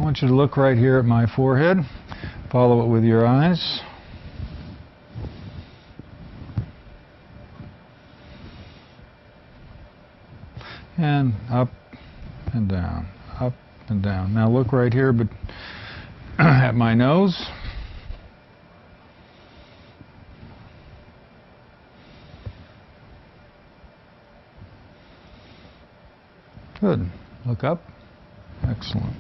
want you to look right here at my forehead. Follow it with your eyes. And up and down, up and down. Now look right here but at my nose. Good. Look up. Excellent.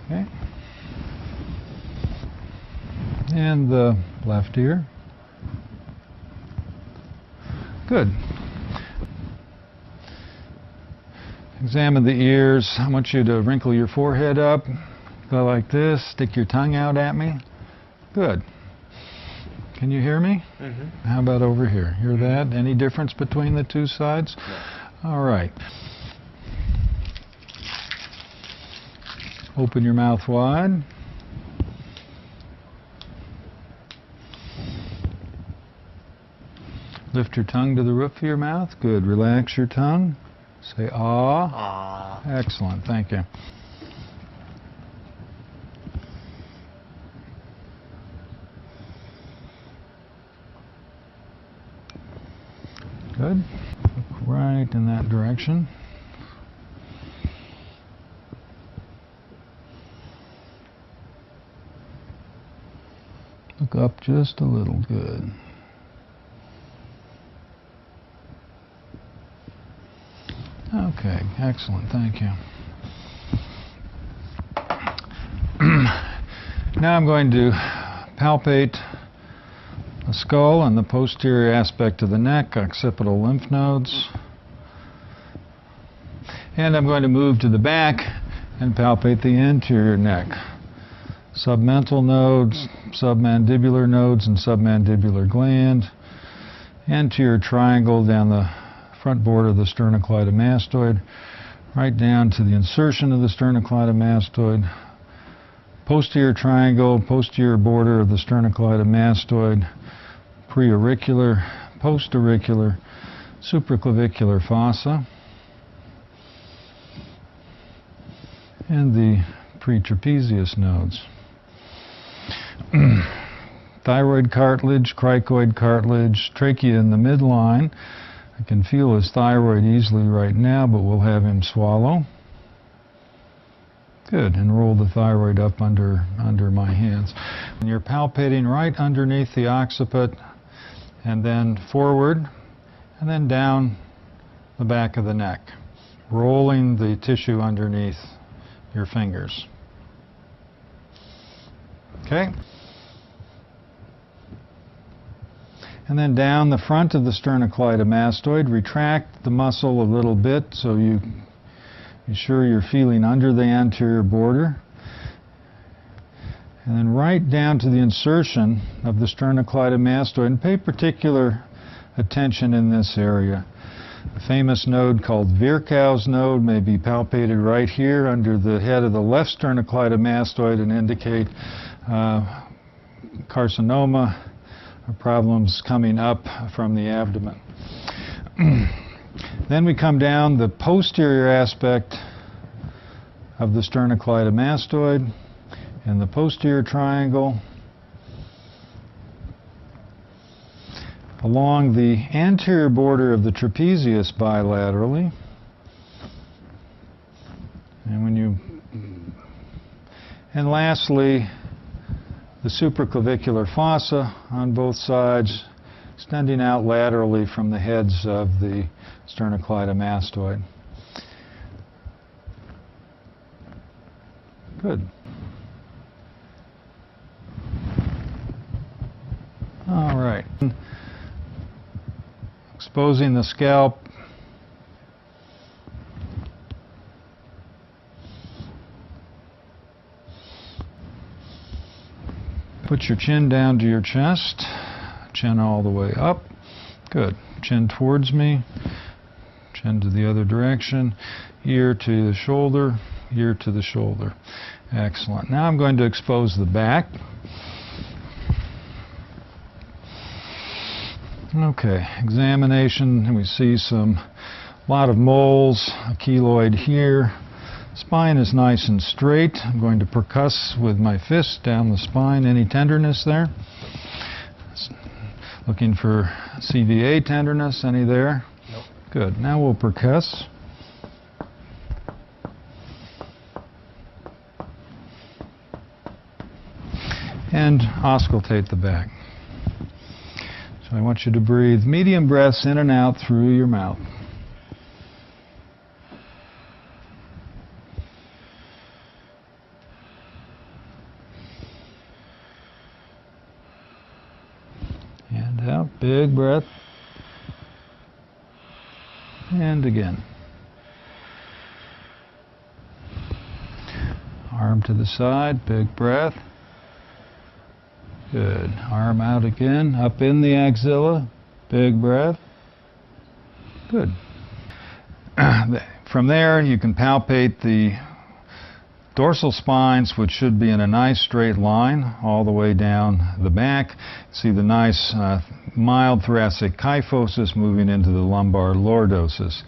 Okay. And the left ear. Good. Examine the ears. I want you to wrinkle your forehead up. Go like this. Stick your tongue out at me. Good. Can you hear me? Mm-hmm. How about over here? Hear that? Any difference between the two sides? No. All right. Open your mouth wide. Lift your tongue to the roof of your mouth. Good. Relax your tongue. Say ah. Ah. Excellent. Thank you. Good. Look right in that direction. Look up just a little. Good. Okay, excellent. Thank you. Now I'm going to palpate the skull and the posterior aspect of the neck, occipital lymph nodes. And I'm going to move to the back and palpate the anterior neck. Submental nodes, submandibular nodes and submandibular gland. Anterior triangle down the front border of the sternocleidomastoid, right down to the insertion of the sternocleidomastoid. Posterior triangle, posterior border of the sternocleidomastoid, preauricular, postauricular, supraclavicular fossa, and the pretrapezius nodes. Thyroid cartilage, cricoid cartilage, trachea in the midline. I can feel his thyroid easily right now, but we'll have him swallow. Good, and roll the thyroid up under my hands. And you're palpating right underneath the occiput, and then forward, and then down the back of the neck, rolling the tissue underneath your fingers. Okay? And then down the front of the sternocleidomastoid, retract the muscle a little bit so you're sure you're feeling under the anterior border. And then right down to the insertion of the sternocleidomastoid, and pay particular attention in this area. A famous node called Virchow's node may be palpated right here under the head of the left sternocleidomastoid and indicate carcinoma or problems coming up from the abdomen. Then we come down the posterior aspect of the sternocleidomastoid in the posterior triangle, along the anterior border of the trapezius bilaterally. And lastly, the supraclavicular fossa on both sides, extending out laterally from the heads of the sternocleidomastoid. Good. All right. Exposing the scalp. Put your chin down to your chest, chin all the way up. Good. Chin towards me, chin to the other direction, ear to the shoulder, ear to the shoulder. Excellent. Now I'm going to expose the back. Okay, examination, and we see some A lot of moles, a keloid here. Spine is nice and straight. I'm going to percuss with my fist down the spine. Any tenderness there? Looking for CVA tenderness. Any there? Nope. Good. Now we'll percuss. And auscultate the back. So I want you to breathe medium breaths in and out through your mouth. And out, big breath. And again. Arm to the side, big breath. Good. Arm out again, up in the axilla, big breath. Good. From there, you can palpate the dorsal spines, which should be in a nice straight line all the way down the back. See the nice mild thoracic kyphosis moving into the lumbar lordosis.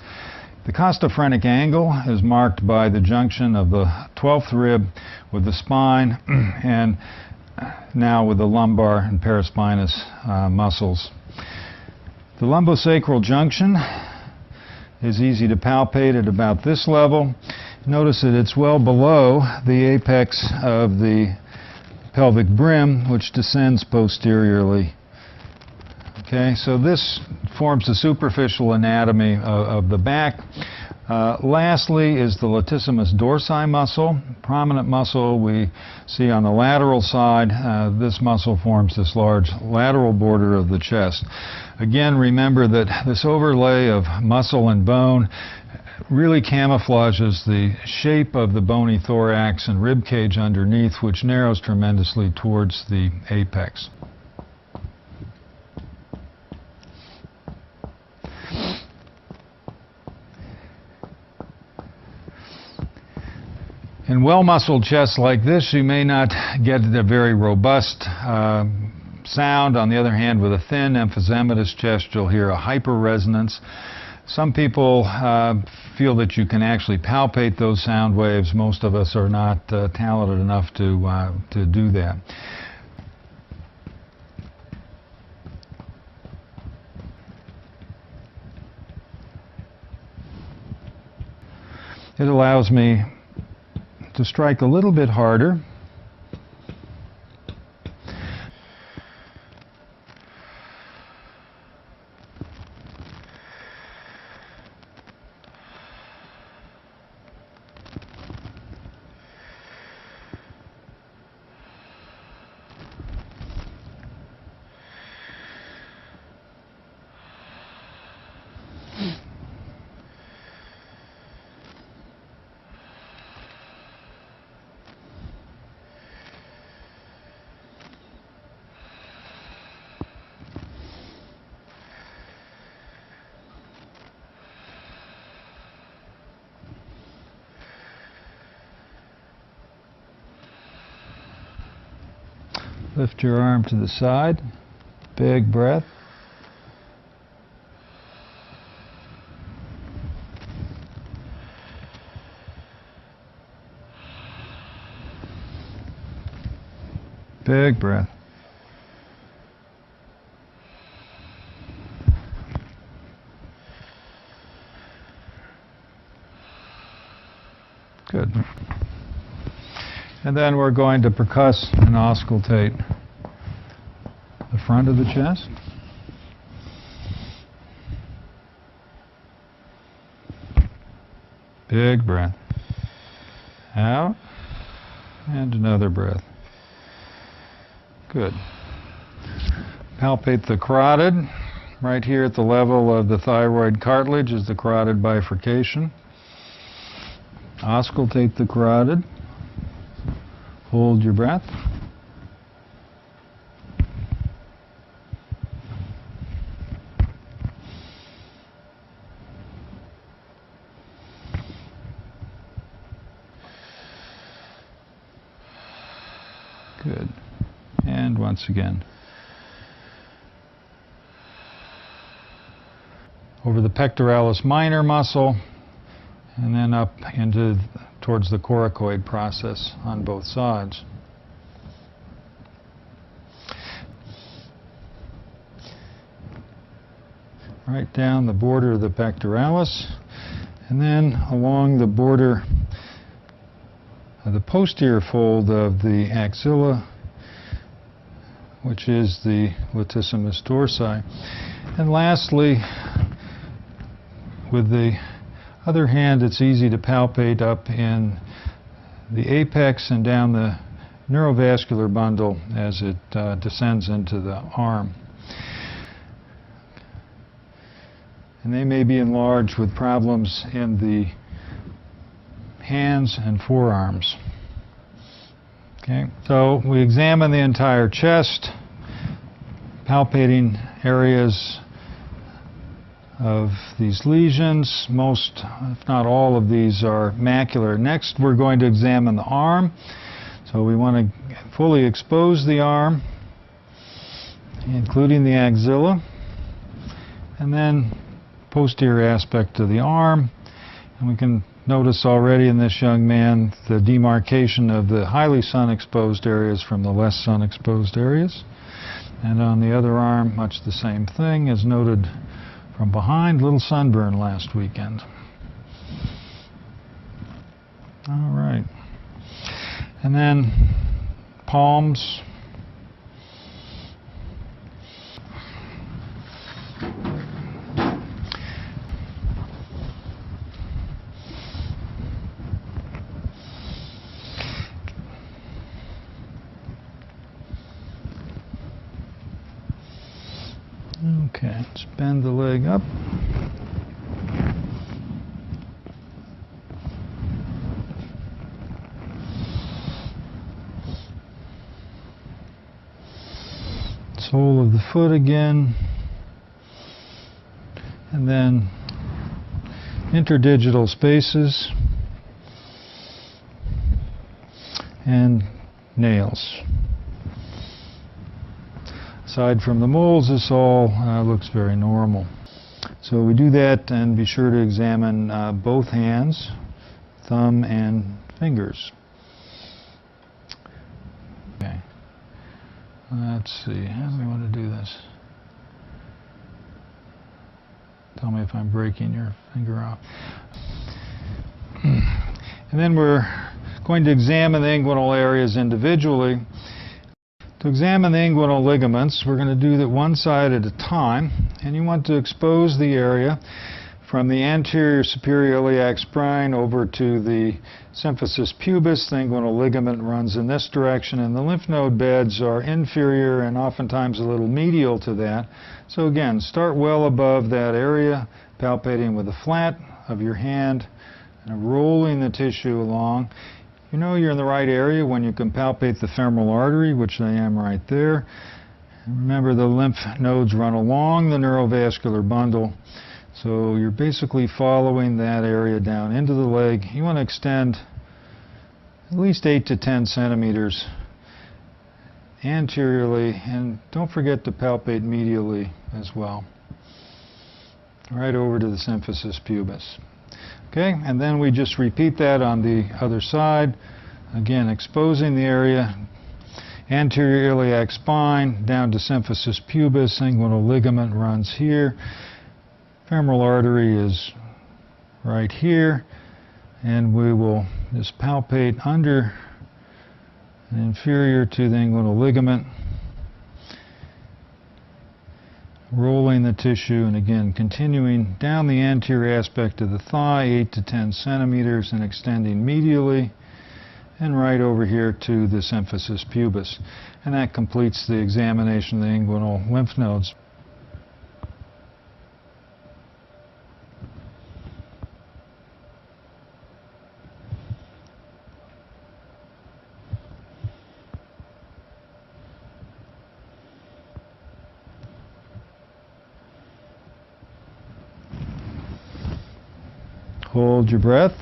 The costophrenic angle is marked by the junction of the 12th rib with the spine and now with the lumbar and paraspinous muscles. The lumbosacral junction is easy to palpate at about this level. Notice that it's well below the apex of the pelvic brim, which descends posteriorly. Okay, so this forms the superficial anatomy of the back. Lastly is the latissimus dorsi muscle, prominent muscle we see on the lateral side. This muscle forms this large lateral border of the chest. Again, remember that this overlay of muscle and bone really camouflages the shape of the bony thorax and rib cage underneath, which narrows tremendously towards the apex. In well-muscled chests like this, you may not get a very robust sound. On the other hand, with a thin emphysematous chest, you'll hear a hyperresonance. Some people feel that you can actually palpate those sound waves. Most of us are not talented enough to do that. It allows me to strike a little bit harder. Lift your arm to the side, big breath. Big breath. Good. And then we're going to percuss and auscultate the front of the chest. Big breath. Out. And another breath. Good. Palpate the carotid. Right here at the level of the thyroid cartilage is the carotid bifurcation. Auscultate the carotid. Hold your breath. Good. And once again. over the pectoralis minor muscle, and then up towards the coracoid process on both sides. Right down the border of the pectoralis, and then along the border of the posterior fold of the axilla, which is the latissimus dorsi. And lastly, with the other hand, it's easy to palpate up in the apex and down the neurovascular bundle as it descends into the arm. And they may be enlarged with problems in the hands and forearms. Okay, so we examine the entire chest, palpating areas of these lesions. Most, if not all of these, are macular. Next, we're going to examine the arm. So we want to fully expose the arm, including the axilla, and then posterior aspect of the arm. And we can notice already in this young man the demarcation of the highly sun-exposed areas from the less sun-exposed areas. And on the other arm, much the same thing, as noted from behind, little sunburn last weekend. All right. And then palms. Okay, let's bend the leg up. Sole of the foot again. And then interdigital spaces and nails. Aside from the moles, this all looks very normal. So we do that, and be sure to examine both hands, thumb and fingers. Okay. Let's see, how do we want to do this? Tell me if I'm breaking your finger off. And then we're going to examine the inguinal areas individually. To examine the inguinal ligaments, we're going to do that one side at a time, and you want to expose the area from the anterior superior iliac spine over to the symphysis pubis. The inguinal ligament runs in this direction, and the lymph node beds are inferior and oftentimes a little medial to that. So again, start well above that area, palpating with the flat of your hand and rolling the tissue along. You know you're in the right area when you can palpate the femoral artery, which I am right there. And remember, the lymph nodes run along the neurovascular bundle, so you're basically following that area down into the leg. You want to extend at least 8 to 10 centimeters anteriorly, and don't forget to palpate medially as well, right over to the symphysis pubis. Okay, and then we just repeat that on the other side. Again, exposing the area, anterior iliac spine, down to symphysis pubis, inguinal ligament runs here. Femoral artery is right here, and we will just palpate under and inferior to the inguinal ligament, rolling the tissue, and again continuing down the anterior aspect of the thigh, 8 to 10 centimeters, and extending medially, and right over here to the symphysis pubis. And that completes the examination of the inguinal lymph nodes. Hold your breath,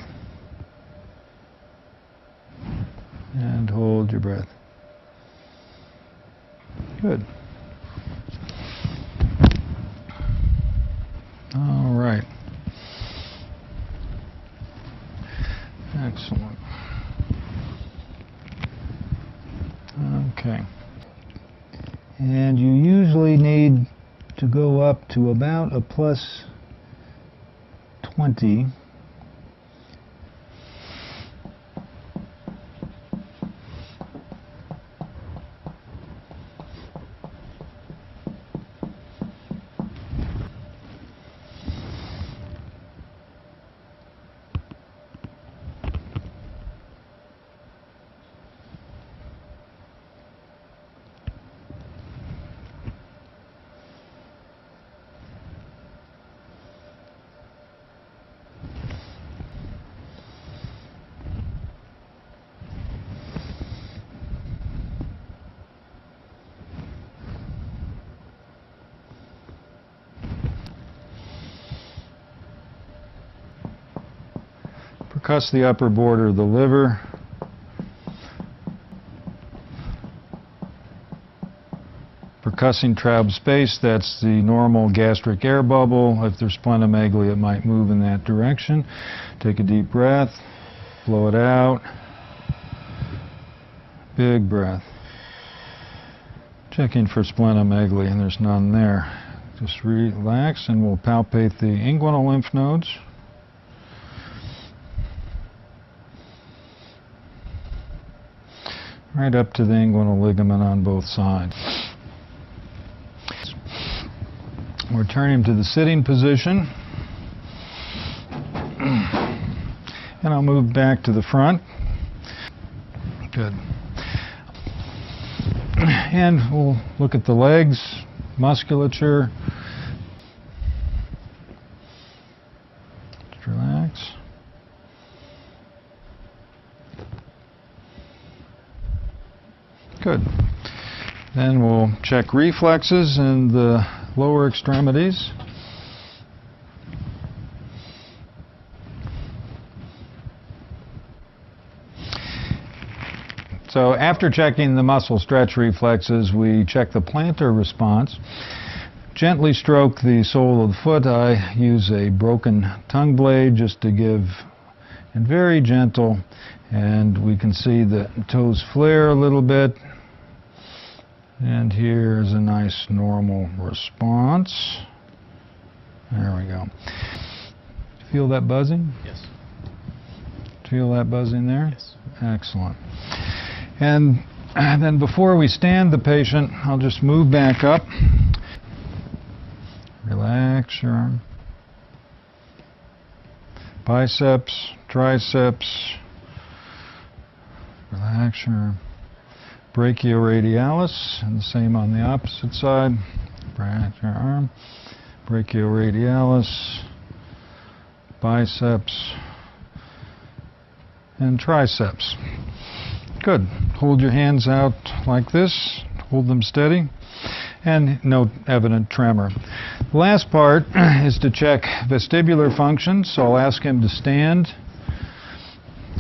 and hold your breath. Good. All right. Excellent. Okay. And you usually need to go up to about a plus 20. Percuss the upper border of the liver. Percussing trab space, that's the normal gastric air bubble. If there's splenomegaly, it might move in that direction. Take a deep breath, blow it out. Big breath. Checking for splenomegaly, and there's none there. Just relax, and we'll palpate the inguinal lymph nodes. Right up to the inguinal ligament on both sides. We're turning to the sitting position. And I'll move back to the front. Good. And we'll look at the legs, musculature. Just relax. Good. Then we'll check reflexes in the lower extremities. So after checking the muscle stretch reflexes, we check the plantar response. Gently stroke the sole of the foot. I use a broken tongue blade just to give, and very gentle, and we can see the toes flare a little bit. And here's a nice normal response. There we go. Feel that buzzing? Yes. Feel that buzzing there? Yes. Excellent. And then before we stand the patient, I'll just move back up. Relax your arm. Biceps, triceps. Relax your arm. Brachioradialis, and the same on the opposite side. Relax your arm. Brachioradialis, biceps, and triceps. Good. Hold your hands out like this. Hold them steady. And no evident tremor. The last part is to check vestibular function, so I'll ask him to stand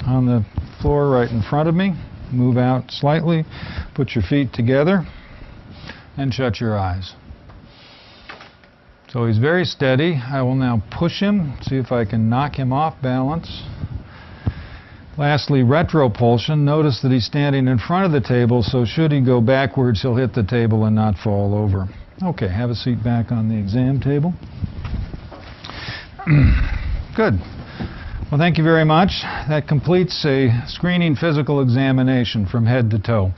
on the floor right in front of me. Move out slightly, put your feet together, and shut your eyes. So he's very steady. I will now push him, see if I can knock him off balance. Lastly, retropulsion. Notice that he's standing in front of the table, so should he go backwards, he'll hit the table and not fall over. Okay, have a seat back on the exam table. Good. Well, thank you very much. That completes a screening physical examination from head to toe.